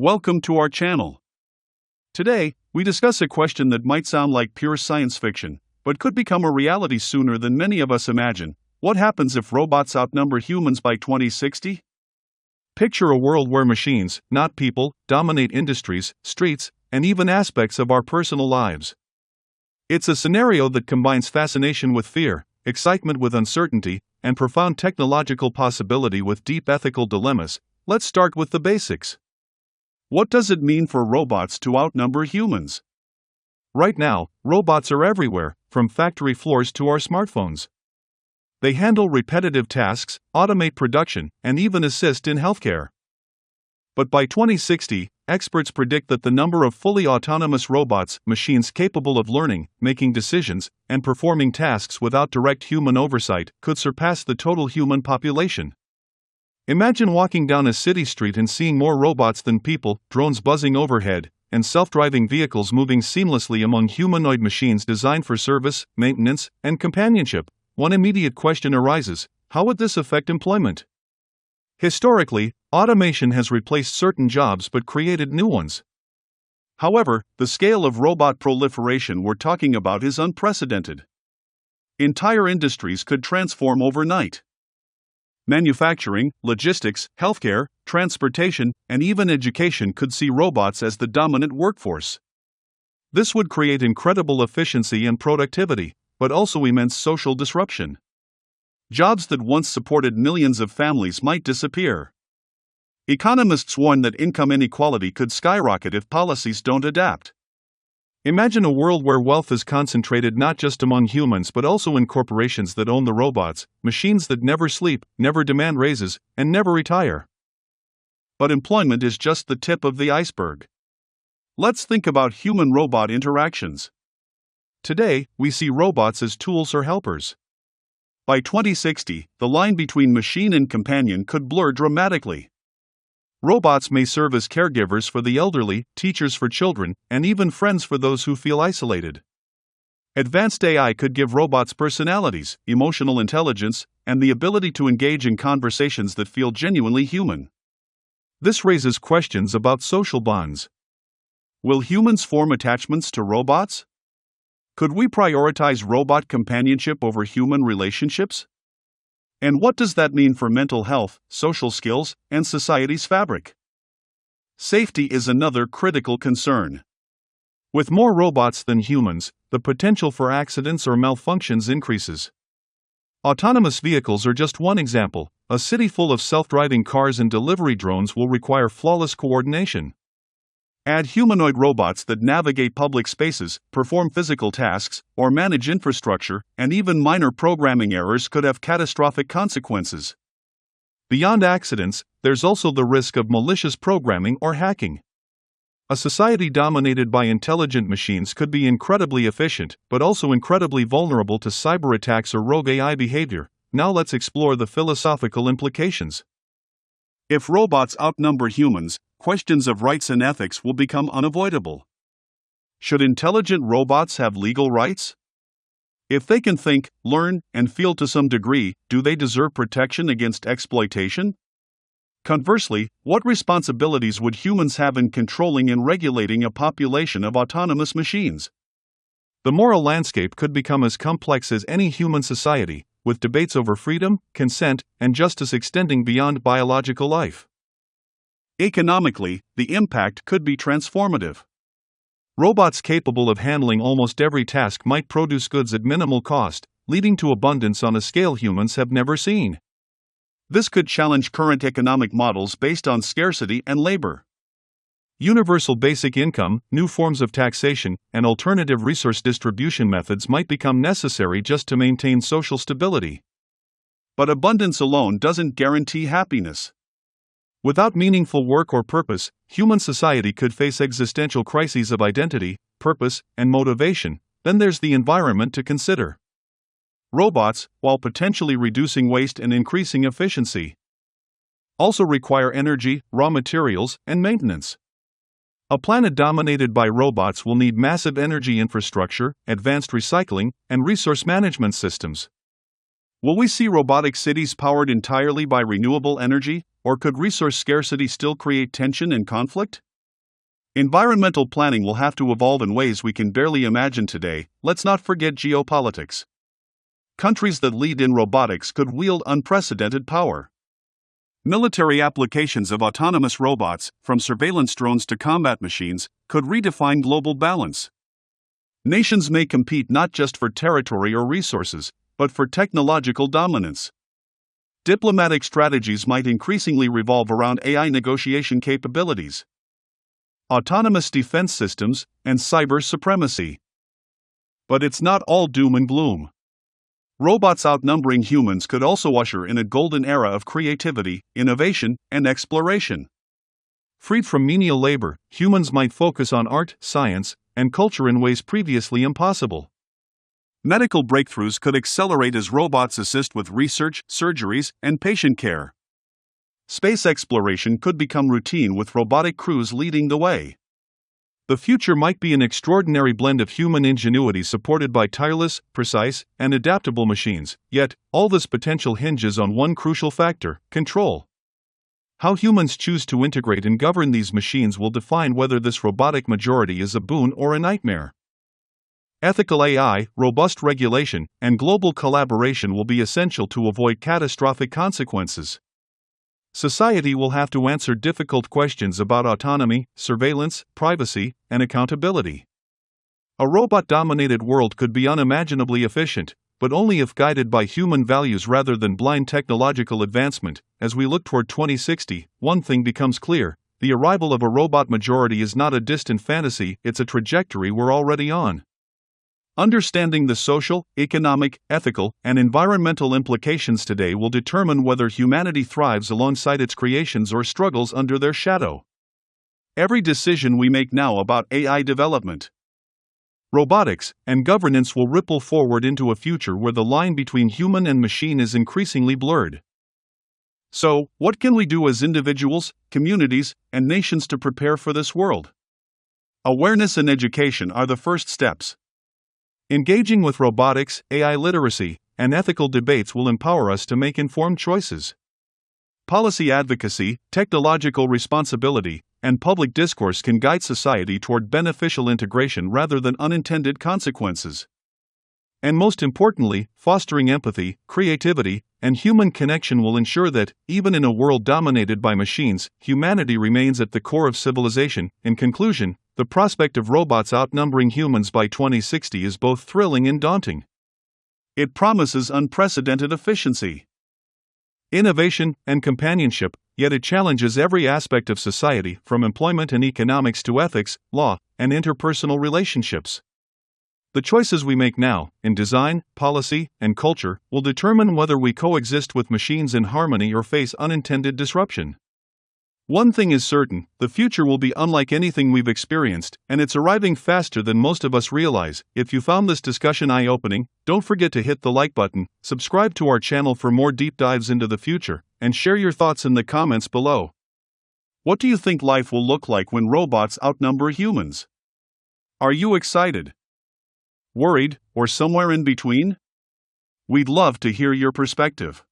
Welcome to our channel. Today, we discuss a question that might sound like pure science fiction, but could become a reality sooner than many of us imagine. What happens if robots outnumber humans by 2060? Picture a world where machines, not people, dominate industries, streets, and even aspects of our personal lives. It's a scenario that combines fascination with fear, excitement with uncertainty, and profound technological possibility with deep ethical dilemmas. Let's start with the basics. What does it mean for robots to outnumber humans? Right now, robots are everywhere, from factory floors to our smartphones. They handle repetitive tasks, automate production, and even assist in healthcare. But by 2060, experts predict that the number of fully autonomous robots, machines capable of learning, making decisions, and performing tasks without direct human oversight, could surpass the total human population. Imagine walking down a city street and seeing more robots than people, drones buzzing overhead, and self-driving vehicles moving seamlessly among humanoid machines designed for service, maintenance, and companionship. One immediate question arises: how would this affect employment? Historically, automation has replaced certain jobs but created new ones. However, the scale of robot proliferation we're talking about is unprecedented. Entire industries could transform overnight. Manufacturing, logistics, healthcare, transportation, and even education could see robots as the dominant workforce. This would create incredible efficiency and productivity, but also immense social disruption. Jobs that once supported millions of families might disappear. Economists warn that income inequality could skyrocket if policies don't adapt. Imagine a world where wealth is concentrated not just among humans but also in corporations that own the robots, machines that never sleep, never demand raises, and never retire. But employment is just the tip of the iceberg. Let's think about human-robot interactions. Today, we see robots as tools or helpers. By 2060, the line between machine and companion could blur dramatically. Robots may serve as caregivers for the elderly, teachers for children, and even friends for those who feel isolated. Advanced AI could give robots personalities, emotional intelligence, and the ability to engage in conversations that feel genuinely human. This raises questions about social bonds. Will humans form attachments to robots? Could we prioritize robot companionship over human relationships? And what does that mean for mental health, social skills, and society's fabric? Safety is another critical concern. With more robots than humans, the potential for accidents or malfunctions increases. Autonomous vehicles are just one example. A city full of self-driving cars and delivery drones will require flawless coordination. Add humanoid robots that navigate public spaces, perform physical tasks, or manage infrastructure, and even minor programming errors could have catastrophic consequences. Beyond accidents, there's also the risk of malicious programming or hacking. A society dominated by intelligent machines could be incredibly efficient, but also incredibly vulnerable to cyber attacks or rogue AI behavior. Now let's explore the philosophical implications. If robots outnumber humans, questions of rights and ethics will become unavoidable. Should intelligent robots have legal rights? If they can think, learn, and feel to some degree, do they deserve protection against exploitation? Conversely, what responsibilities would humans have in controlling and regulating a population of autonomous machines? The moral landscape could become as complex as any human society, with debates over freedom, consent, and justice extending beyond biological life. Economically, the impact could be transformative. Robots capable of handling almost every task might produce goods at minimal cost, leading to abundance on a scale humans have never seen. This could challenge current economic models based on scarcity and labor. Universal basic income, new forms of taxation, and alternative resource distribution methods might become necessary just to maintain social stability. But abundance alone doesn't guarantee happiness. Without meaningful work or purpose, human society could face existential crises of identity, purpose, and motivation. Then there's the environment to consider. Robots, while potentially reducing waste and increasing efficiency, also require energy, raw materials, and maintenance. A planet dominated by robots will need massive energy infrastructure, advanced recycling, and resource management systems. Will we see robotic cities powered entirely by renewable energy, or could resource scarcity still create tension and conflict? Environmental planning will have to evolve in ways we can barely imagine today. Let's not forget geopolitics. Countries that lead in robotics could wield unprecedented power. Military applications of autonomous robots, from surveillance drones to combat machines, could redefine global balance. Nations may compete not just for territory or resources, but for technological dominance. Diplomatic strategies might increasingly revolve around AI negotiation capabilities, autonomous defense systems, and cyber supremacy. But it's not all doom and gloom. Robots outnumbering humans could also usher in a golden era of creativity, innovation, and exploration. Freed from menial labor, humans might focus on art, science, and culture in ways previously impossible. Medical breakthroughs could accelerate as robots assist with research, surgeries, and patient care. Space exploration could become routine with robotic crews leading the way. The future might be an extraordinary blend of human ingenuity supported by tireless, precise, and adaptable machines, yet, all this potential hinges on one crucial factor: control. How humans choose to integrate and govern these machines will define whether this robotic majority is a boon or a nightmare. Ethical AI, robust regulation, and global collaboration will be essential to avoid catastrophic consequences. Society will have to answer difficult questions about autonomy, surveillance, privacy, and accountability. A robot-dominated world could be unimaginably efficient, but only if guided by human values rather than blind technological advancement. As we look toward 2060, one thing becomes clear: the arrival of a robot majority is not a distant fantasy, it's a trajectory we're already on. Understanding the social, economic, ethical, and environmental implications today will determine whether humanity thrives alongside its creations or struggles under their shadow. Every decision we make now about AI development, robotics, and governance will ripple forward into a future where the line between human and machine is increasingly blurred. So, what can we do as individuals, communities, and nations to prepare for this world? Awareness and education are the first steps. Engaging with robotics, AI literacy, and ethical debates will empower us to make informed choices. Policy advocacy, technological responsibility, and public discourse can guide society toward beneficial integration rather than unintended consequences. And most importantly, fostering empathy, creativity, and human connection will ensure that, even in a world dominated by machines, humanity remains at the core of civilization. In conclusion, the prospect of robots outnumbering humans by 2060 is both thrilling and daunting. It promises unprecedented efficiency, innovation, and companionship, yet it challenges every aspect of society, from employment and economics to ethics, law, and interpersonal relationships. The choices we make now, in design, policy, and culture, will determine whether we coexist with machines in harmony or face unintended disruption. One thing is certain: the future will be unlike anything we've experienced, and it's arriving faster than most of us realize. If you found this discussion eye-opening, don't forget to hit the like button, subscribe to our channel for more deep dives into the future, and share your thoughts in the comments below. What do you think life will look like when robots outnumber humans? Are you excited, worried, or somewhere in between? We'd love to hear your perspective.